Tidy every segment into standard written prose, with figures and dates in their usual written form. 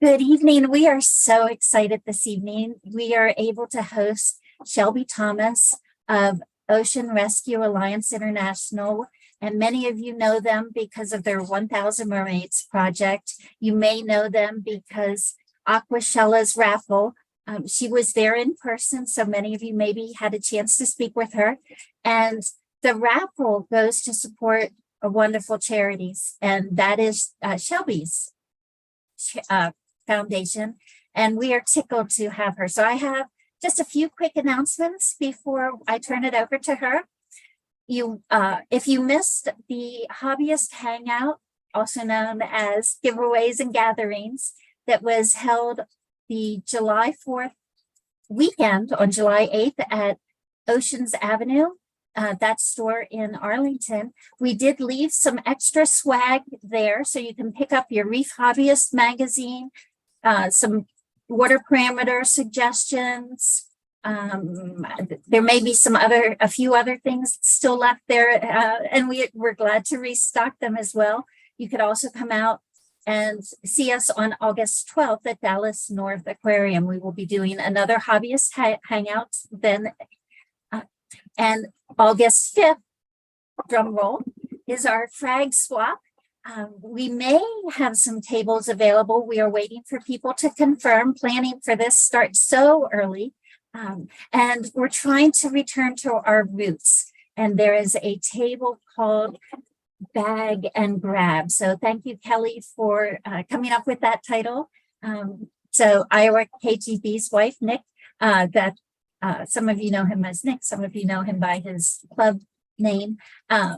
Good evening. We are so excited this evening. We are able to host Shelby Thomas of Ocean Rescue Alliance International. And many of you know them because of their 1000 Mermaids Project. You may know them because Aquashella's raffle. She was there in person, so many of you maybe had a chance to speak with her. And the raffle goes to support a wonderful charities, and that is Shelby's Foundation, and we are tickled to have her. So I have just a few quick announcements before I turn it over to her. If you missed the hobbyist hangout, also known as giveaways and gatherings, that was held the July 4th weekend on July 8th at Oceans Avenue, that store in Arlington, we did leave some extra swag there, so you can pick up your Reef Hobbyist magazine, some water parameter suggestions. There may be a few other things still left there, and we're glad to restock them as well. You could also come out and see us on August 12th at Dallas North Aquarium. We will be doing another hobbyist hangout then. And August 5th, drum roll, is our frag swap. We may have some tables available. We are waiting for people to confirm. Planning for this starts so early. And we're trying to return to our roots. And there is a table called Bag and Grab. So thank you, Kelly, for coming up with that title. So Iowa KGB's wife, Nick, some of you know him as Nick, some of you know him by his club name. And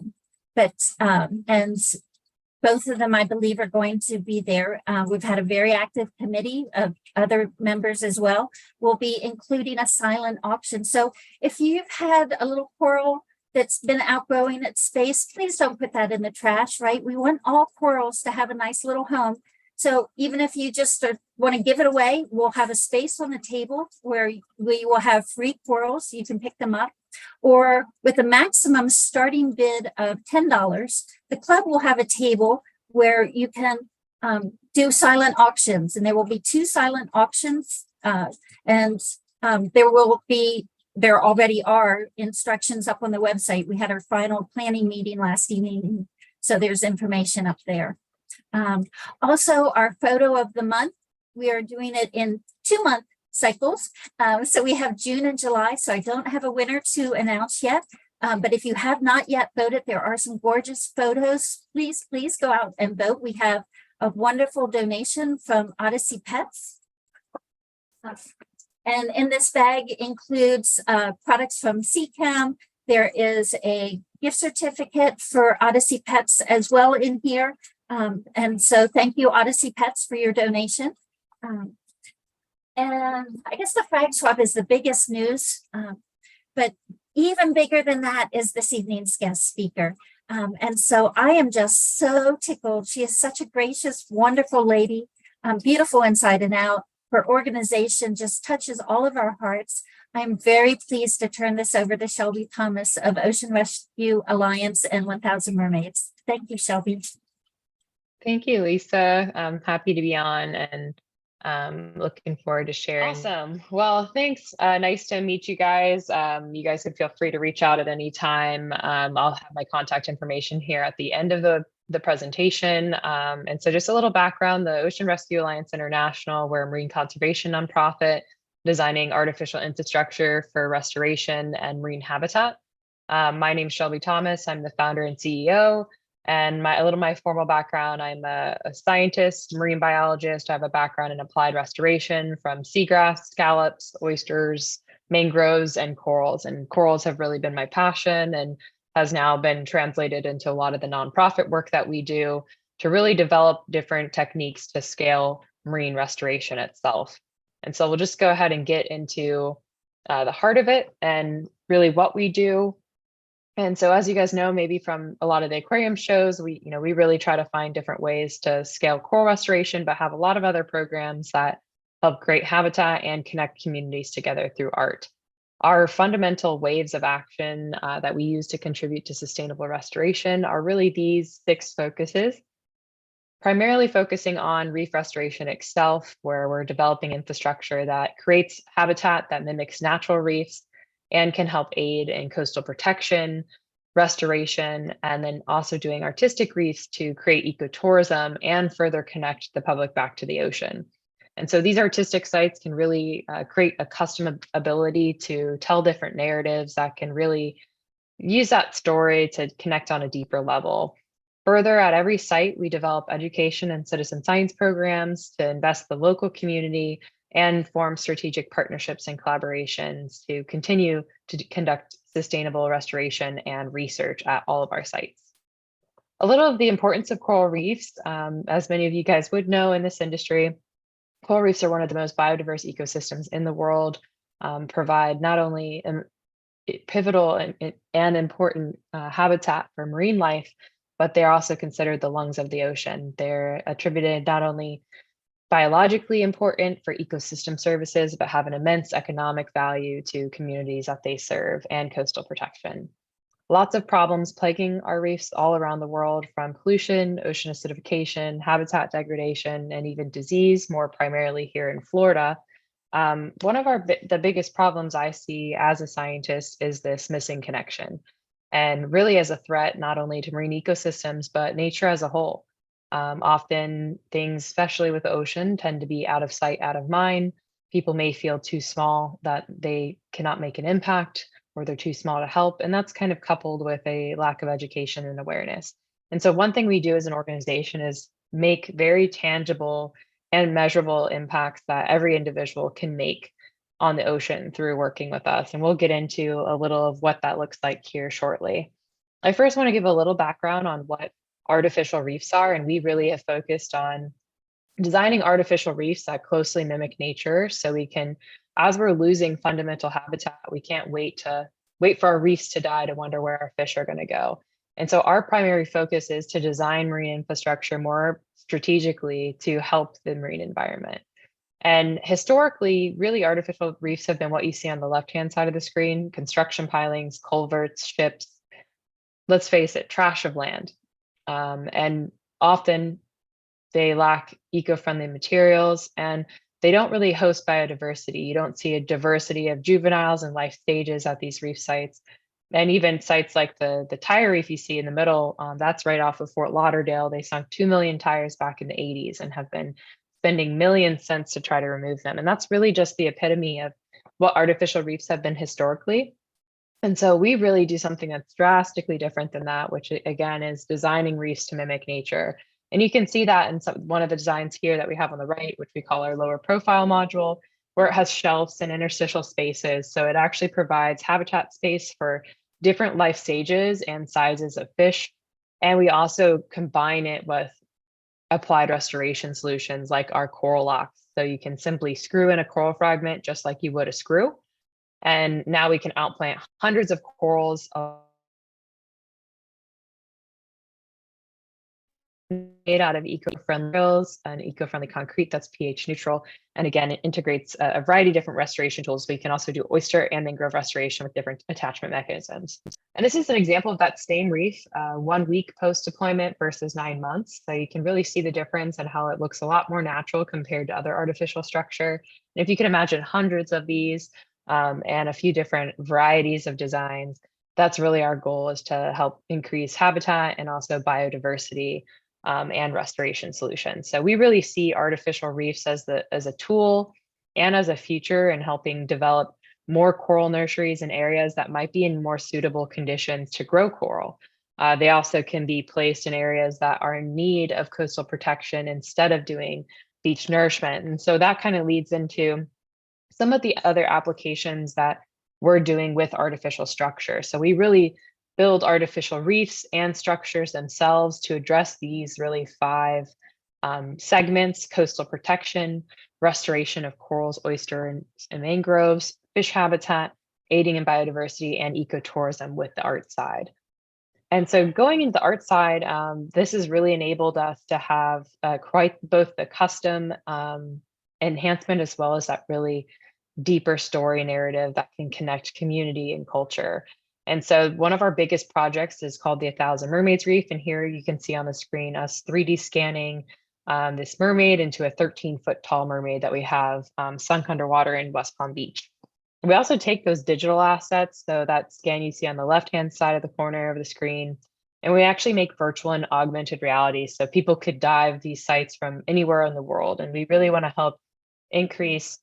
both of them, I believe, are going to be there. We've had a very active committee of other members as well. We'll be including a silent auction. So if you've had a little coral that's been outgrowing its space, please don't put that in the trash, right? We want all corals to have a nice little home. So even if you just want to give it away, we'll have a space on the table where we will have free corals. You can pick them up. Or with a maximum starting bid of $10, the club will have a table where you can do silent auctions. And there will be 2 silent auctions. There already are instructions up on the website. We had our final planning meeting last evening, so there's information up there. Also, our photo of the month, we are doing it in 2-month cycles. So we have June and July, so I don't have a winner to announce yet. But if you have not yet voted, there are some gorgeous photos. Please go out and vote. We have a wonderful donation from Odyssey Pets. And in this bag includes products from CCAM. There is a gift certificate for Odyssey Pets as well in here. And so thank you, Odyssey Pets, for your donation. And I guess the frag swap is the biggest news, but even bigger than that is this evening's guest speaker. And so I am just so tickled. She is such a gracious, wonderful lady, beautiful inside and out. Her organization just touches all of our hearts. I'm very pleased to turn this over to Shelby Thomas of Ocean Rescue Alliance and 1000 Mermaids. Thank you, Shelby. Thank you, Lisa. I'm happy to be on and looking forward to sharing. Awesome. Well, thanks. Nice to meet you guys. You guys can feel free to reach out at any time. I'll have my contact information here at the end of the presentation. And so just a little background, the Ocean Rescue Alliance International, we're a marine conservation nonprofit designing artificial infrastructure for restoration and marine habitat. My name is Shelby Thomas. I'm the founder and CEO. And my formal background, I'm a scientist, marine biologist. I have a background in applied restoration from seagrass, scallops, oysters, mangroves, and corals. And corals have really been my passion and has now been translated into a lot of the nonprofit work that we do to really develop different techniques to scale marine restoration itself. And so we'll just go ahead and get into the heart of it and really what we do. And so as you guys know, maybe from a lot of the aquarium shows, we really try to find different ways to scale coral restoration, but have a lot of other programs that help create habitat and connect communities together through art. Our fundamental waves of action that we use to contribute to sustainable restoration are really these 6 focuses. primarily focusing on reef restoration itself, where we're developing infrastructure that creates habitat that mimics natural reefs and can help aid in coastal protection, restoration, and then also doing artistic reefs to create ecotourism and further connect the public back to the ocean. And so these artistic sites can really create a custom ability to tell different narratives that can really use that story to connect on a deeper level. Further, at every site, we develop education and citizen science programs to invest the local community and form strategic partnerships and collaborations to continue to conduct sustainable restoration and research at all of our sites. A little of the importance of coral reefs, as many of you guys would know in this industry, coral reefs are one of the most biodiverse ecosystems in the world, provide not only pivotal and important habitat for marine life, but they're also considered the lungs of the ocean. They're attributed not only biologically important for ecosystem services, but have an immense economic value to communities that they serve and coastal protection. Lots of problems plaguing our reefs all around the world, from pollution, ocean acidification, habitat degradation, and even disease, more primarily here in Florida. One of the biggest problems I see as a scientist is this missing connection, and really as a threat not only to marine ecosystems, but nature as a whole. Often things, especially with the ocean, tend to be out of sight, out of mind. People may feel too small that they cannot make an impact, or they're too small to help. And that's kind of coupled with a lack of education and awareness. And so one thing we do as an organization is make very tangible and measurable impacts that every individual can make on the ocean through working with us. And we'll get into a little of what that looks like here shortly. I first want to give a little background on what artificial reefs are, and we really have focused on designing artificial reefs that closely mimic nature, so we can, as we're losing fundamental habitat, we can't wait for our reefs to die to wonder where our fish are going to go. And so our primary focus is to design marine infrastructure more strategically to help the marine environment. And historically, really artificial reefs have been what you see on the left-hand side of the screen: construction pilings, culverts, ships, let's face it, trash of land. And often they lack eco-friendly materials, and they don't really host biodiversity. You don't see a diversity of juveniles and life stages at these reef sites. And even sites like the tire reef you see in the middle, that's right off of Fort Lauderdale. They sunk 2 million tires back in the 80s and have been spending millions since to try to remove them. And that's really just the epitome of what artificial reefs have been historically. And so we really do something that's drastically different than that, which again is designing reefs to mimic nature. And you can see that in one of the designs here that we have on the right, which we call our lower profile module, where it has shelves and interstitial spaces. So it actually provides habitat space for different life stages and sizes of fish. And we also combine it with applied restoration solutions like our coral locks. So you can simply screw in a coral fragment just like you would a screw. And now we can outplant hundreds of corals made out of eco-friendly materials and eco-friendly concrete that's pH neutral. And again, it integrates a variety of different restoration tools. So you can also do oyster and mangrove restoration with different attachment mechanisms. And this is an example of that same reef, 1 week post-deployment versus 9 months. So you can really see the difference and how it looks a lot more natural compared to other artificial structure. And if you can imagine hundreds of these and a few different varieties of designs, that's really our goal, is to help increase habitat and also biodiversity and restoration solutions. So we really see artificial reefs as a tool and as a future in helping develop more coral nurseries in areas that might be in more suitable conditions to grow coral. They also can be placed in areas that are in need of coastal protection instead of doing beach nourishment. And so that kind of leads into some of the other applications that we're doing with artificial structure. So we really build artificial reefs and structures themselves to address these really 5 segments: coastal protection, restoration of corals, oysters, and mangroves, fish habitat, aiding in biodiversity, and ecotourism with the art side. And so going into the art side, this has really enabled us to have quite both the custom enhancement as well as that really deeper story narrative that can connect community and culture. And so one of our biggest projects is called the 1,000 Mermaids Reef. And here you can see on the screen us 3D scanning this mermaid into a 13-foot tall mermaid that we have sunk underwater in West Palm Beach. We also take those digital assets, so that scan you see on the left-hand side of the corner of the screen, and we actually make virtual and augmented reality so people could dive these sites from anywhere in the world. And we really want to help increase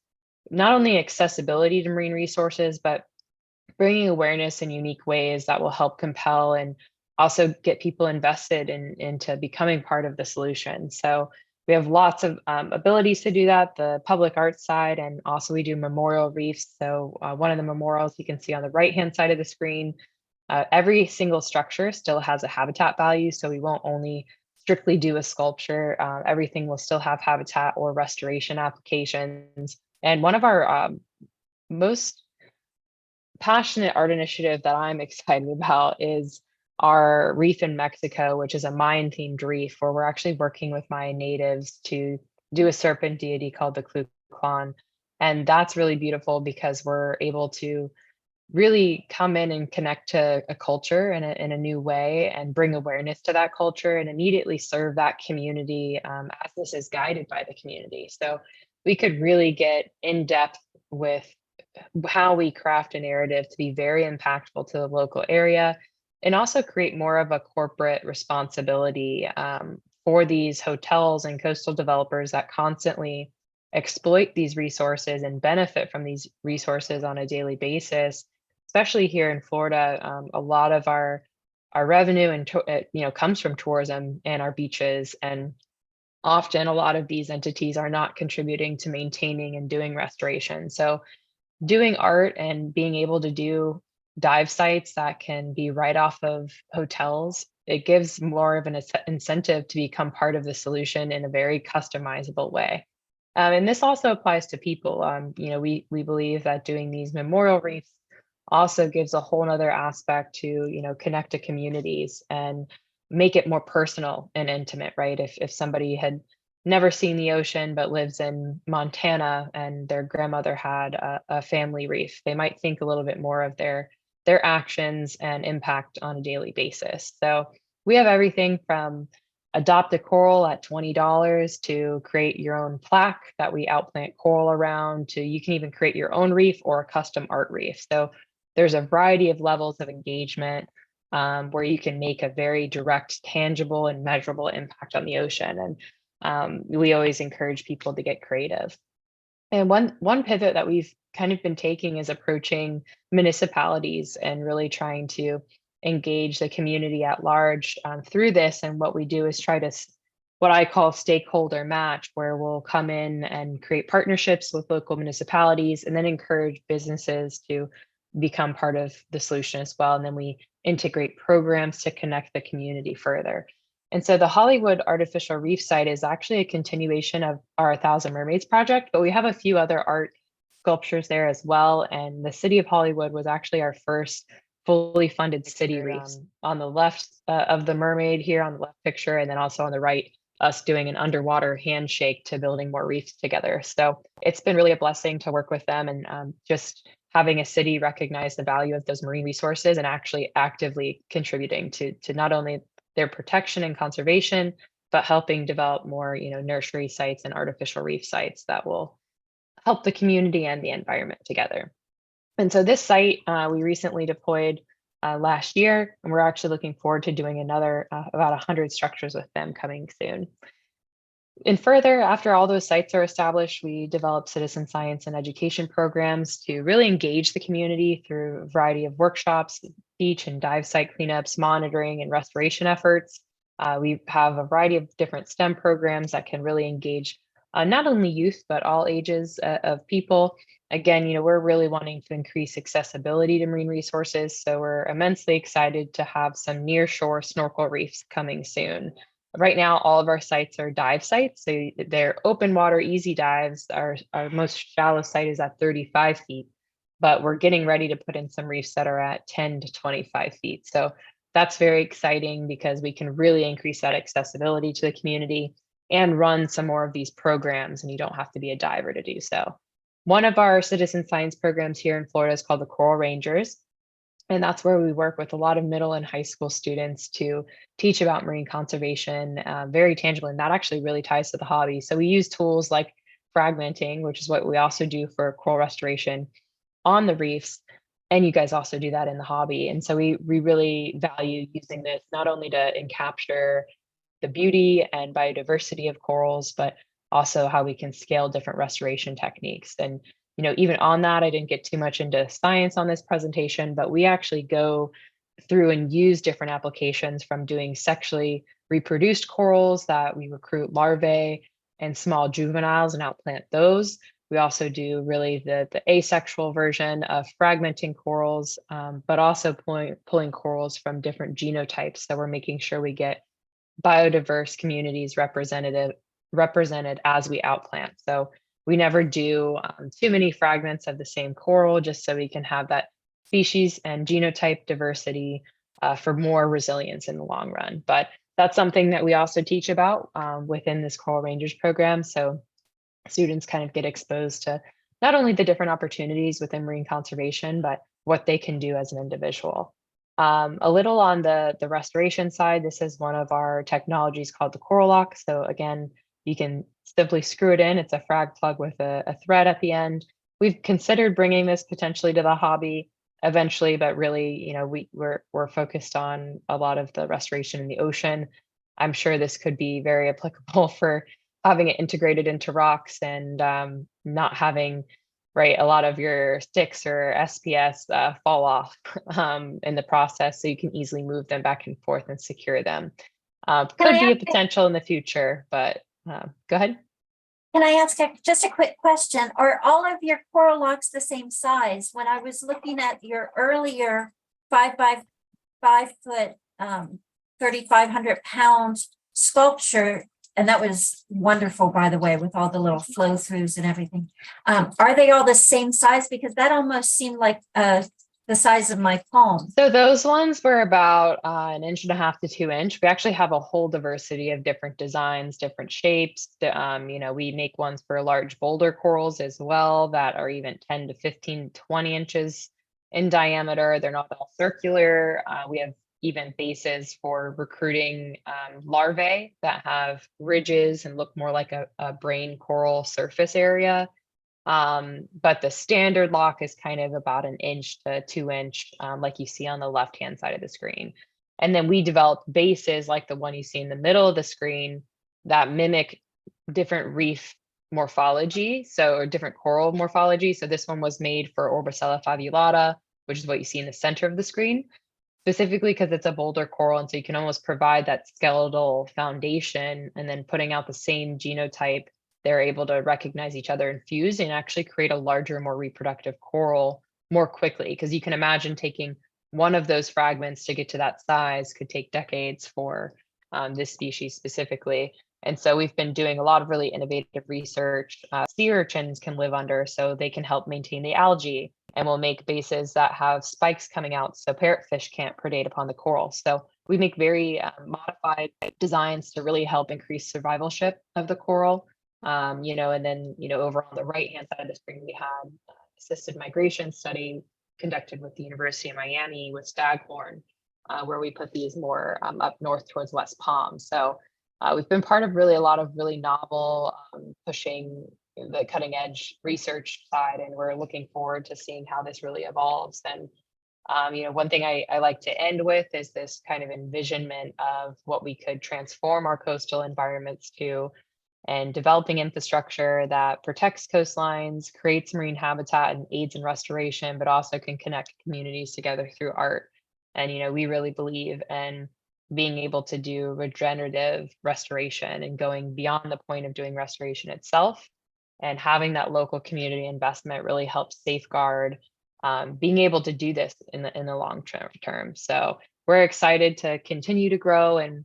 not only accessibility to marine resources, but bringing awareness in unique ways that will help compel and also get people invested into becoming part of the solution. So we have lots of abilities to do that, the public art side, and also we do memorial reefs. So one of the memorials you can see on the right-hand side of the screen, every single structure still has a habitat value. So we won't only strictly do a sculpture, everything will still have habitat or restoration applications. And one of our most passionate art initiative that I'm excited about is our reef in Mexico, which is a Mayan themed reef where we're actually working with Mayan natives to do a serpent deity called the Cluclan. And that's really beautiful because we're able to really come in and connect to a culture in a new way and bring awareness to that culture and immediately serve that community as this is guided by the community. So we could really get in depth with how we craft a narrative to be very impactful to the local area and also create more of a corporate responsibility for these hotels and coastal developers that constantly exploit these resources and benefit from these resources on a daily basis. Especially here in Florida, a lot of our revenue and comes from tourism and our beaches, and often a lot of these entities are not contributing to maintaining and doing restoration. So doing art and being able to do dive sites that can be right off of hotels, it gives more of an incentive to become part of the solution in a very customizable way. And this also applies to people. We believe that doing these memorial reefs also gives a whole nother aspect to connect to communities and make it more personal and intimate, right? If somebody had never seen the ocean but lives in Montana and their grandmother had a family reef, they might think a little bit more of their actions and impact on a daily basis. So we have everything from adopt a coral at $20 to create your own plaque that we outplant coral around, to you can even create your own reef or a custom art reef. So there's a variety of levels of engagement where you can make a very direct, tangible, and measurable impact on the ocean. And we always encourage people to get creative. And one pivot that we've kind of been taking is approaching municipalities and really trying to engage the community at large through this. And what we do is try to what I call stakeholder match, where we'll come in and create partnerships with local municipalities and then encourage businesses to become part of the solution as well. And then we integrate programs to connect the community further. And so the Hollywood Artificial Reef site is actually a continuation of our 1,000 Mermaids project, but we have a few other art sculptures there as well. And the city of Hollywood was actually our first fully funded city reef. On the left of the mermaid here on the left picture, and then also on the right, us doing an underwater handshake to building more reefs together. So it's been really a blessing to work with them and just having a city recognize the value of those marine resources and actually actively contributing to not only their protection and conservation, but helping develop more, nursery sites and artificial reef sites that will help the community and the environment together. And so this site we recently deployed last year, and we're actually looking forward to doing another about 100 structures with them coming soon. And further, after all those sites are established, we develop citizen science and education programs to really engage the community through a variety of workshops, beach and dive site cleanups, monitoring, and restoration efforts. We have a variety of different STEM programs that can really engage not only youth, but all ages of people. Again, we're really wanting to increase accessibility to marine resources. So we're immensely excited to have some near-shore snorkel reefs coming soon. Right now, all of our sites are dive sites. So they're open water, easy dives. Our most shallow site is at 35 feet, but we're getting ready to put in some reefs that are at 10 to 25 feet. So that's very exciting because we can really increase that accessibility to the community and run some more of these programs, and you don't have to be a diver to do so. One of our citizen science programs here in Florida is called the Coral Rangers. And that's where we work with a lot of middle and high school students to teach about marine conservation very tangibly. And that actually really ties to the hobby. So we use tools like fragmenting, which is what we also do for coral restoration on the reefs. And you guys also do that in the hobby. And so we really value using this not only to capture the beauty and biodiversity of corals, but also how we can scale different restoration techniques. And even on that, I didn't get too much into science on this presentation, but we actually go through and use different applications, from doing sexually reproduced corals that we recruit larvae and small juveniles and outplant those. We also do really the asexual version of fragmenting corals, but also pulling corals from different genotypes. So we're making sure we get biodiverse communities represented as we outplant. So we never do too many fragments of the same coral, just so we can have that species and genotype diversity for more resilience in the long run. But that's something that we also teach about within this Coral Rangers program. So students kind of get exposed to not only the different opportunities within marine conservation, but what they can do as an individual. A little on the restoration side, this is one of our technologies called the Coral Lock. So again, you can simply screw it in. It's a frag plug with a thread at the end. We've considered bringing this potentially to the hobby eventually, but really, we're focused on a lot of the restoration in the ocean. I'm sure this could be very applicable for having it integrated into rocks and not having a lot of your sticks or SPS fall off in the process, so you can easily move them back and forth and secure them. Could be a potential in the future, but go ahead. Can I ask just a quick question? Are all of your coral locks the same size? When I was looking at your earlier 5 by 5 foot, 3,500 pound sculpture, and that was wonderful, by the way, with all the little flow throughs and everything. Are they all the same size? Because that almost seemed like the size of my palm. So those ones were about 1.5 to 2 inch. We actually have a whole diversity of different designs, different shapes. We make ones for large boulder corals as well that are even 10 to 15, 20 inches in diameter. They're not all circular. We have even bases for recruiting larvae that have ridges and look more like a brain coral surface area. But the standard lock is kind of about 1 inch to 2 inch, like you see on the left-hand side of the screen. And then we developed bases like the one you see in the middle of the screen that mimic different reef morphology, or different coral morphology. So this one was made for Orbicella fabulata, which is what you see in the center of the screen, specifically because it's a boulder coral. And so you can almost provide that skeletal foundation, and then putting out the same genotype, they're able to recognize each other and fuse and actually create a larger, more reproductive coral more quickly. Because you can imagine taking one of those fragments to get to that size could take decades for this species specifically. And so we've been doing a lot of really innovative research. Sea urchins can live under, so they can help maintain the algae. And we'll make bases that have spikes coming out so parrotfish can't predate upon the coral. So we make very modified designs to really help increase survivalship of the coral. And then, over on the right-hand side of the screen, we had assisted migration study conducted with the University of Miami with staghorn, where we put these more up north towards West Palm. So we've been part of a lot of really novel, pushing the cutting edge research side, and we're looking forward to seeing how this really evolves. And one thing I like to end with is this kind of envisionment of what we could transform our coastal environments to, and developing infrastructure that protects coastlines, creates marine habitat, and aids in restoration, but also can connect communities together through art. And, we really believe in being able to do regenerative restoration and going beyond the point of doing restoration itself, and having that local community investment really helps safeguard being able to do this in the long term. So we're excited to continue to grow, and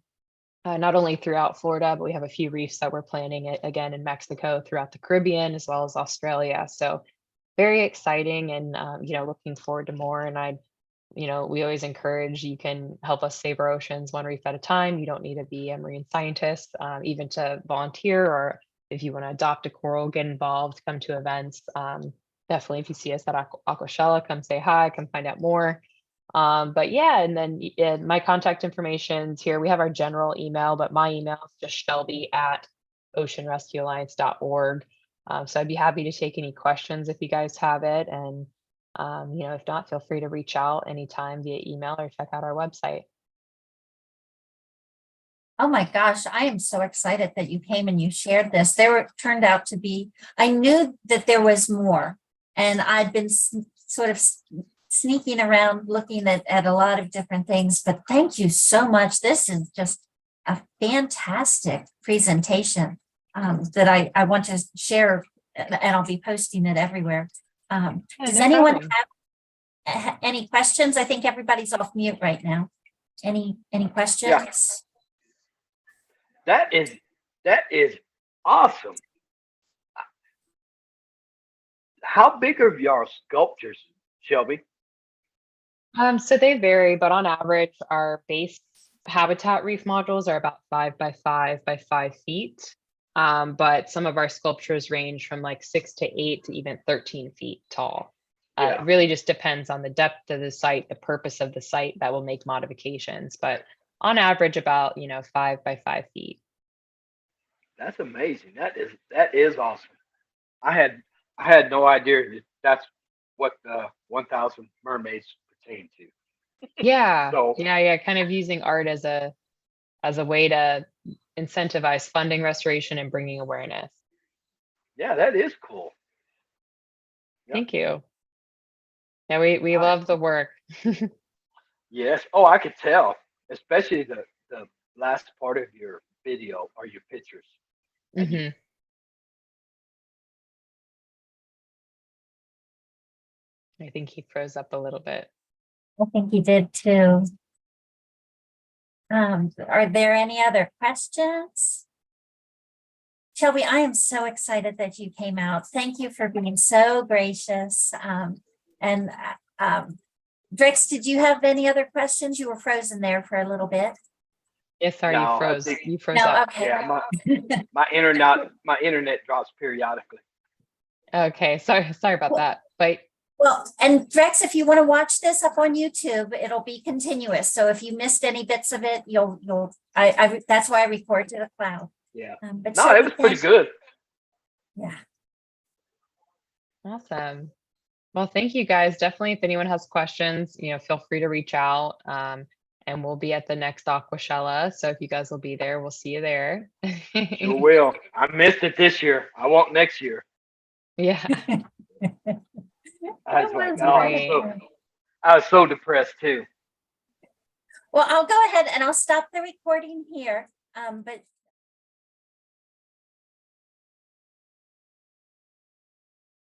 not only throughout Florida, but we have a few reefs that we're planning it again in Mexico, throughout the Caribbean, as well as Australia. So very exciting, and looking forward to more. And we always encourage, you can help us save our oceans one reef at a time. You don't need to be a marine scientist, even to volunteer, or if you want to adopt a coral, get involved, come to events. Definitely, if you see us at Aquashella, come say hi, come find out more. But yeah, and then my contact information's here. We have our general email, but my email is just shelby@oceanrescuealliance.org. So I'd be happy to take any questions if you guys have it. And, if not, feel free to reach out anytime via email or check out our website. Oh my gosh, I am so excited that you came and you shared this. Turned out to be, I knew that there was more, and I'd been sort of sneaking around looking at a lot of different things, but thank you so much. This is just a fantastic presentation that I want to share, and I'll be posting it everywhere. Does anyone have any questions? I think everybody's off mute right now. Any questions? Yeah. That is awesome. How big are your sculptures, Shelby? So they vary, but on average, our base habitat reef modules are about 5 by 5 by 5 feet. But some of our sculptures range from like 6 to 8 to even 13 feet tall. Yeah. It really just depends on the depth of the site, the purpose of the site that will make modifications. But on average, about 5 by 5 feet. That's amazing. That is awesome. I had no idea that that's what the 1,000 mermaids pertain to. Yeah. So Yeah. Kind of using art as a way to incentivize funding restoration and bringing awareness. yeah, that is cool. Yep. Thank you. Yeah, we love the work. Yes. Oh, I could tell, especially the last part of your video or your pictures. Mhm. I think he froze up a little bit. I think you did too. Are there any other questions? Shelby, I am so excited that you came out. Thank you for being so gracious. And Drex, did you have any other questions? You were frozen there for a little bit. Yes, sorry, No, you froze. You froze No, up. okay. Yeah, my internet drops periodically. Okay, sorry about that. But Well, and Drex, if you want to watch this up on YouTube, it'll be continuous. So if you missed any bits of it, that's why I record to the cloud. Yeah. But No, Shelby, it was pretty good. Yeah. awesome. Well, thank you guys. Definitely, if anyone has questions, feel free to reach out. And we'll be at the next Aquashella. So if you guys will be there, we'll see you there. Sure will. I missed it this year. I won't next year. Yeah. I was so depressed too. Well, I'll go ahead and I'll stop the recording here. But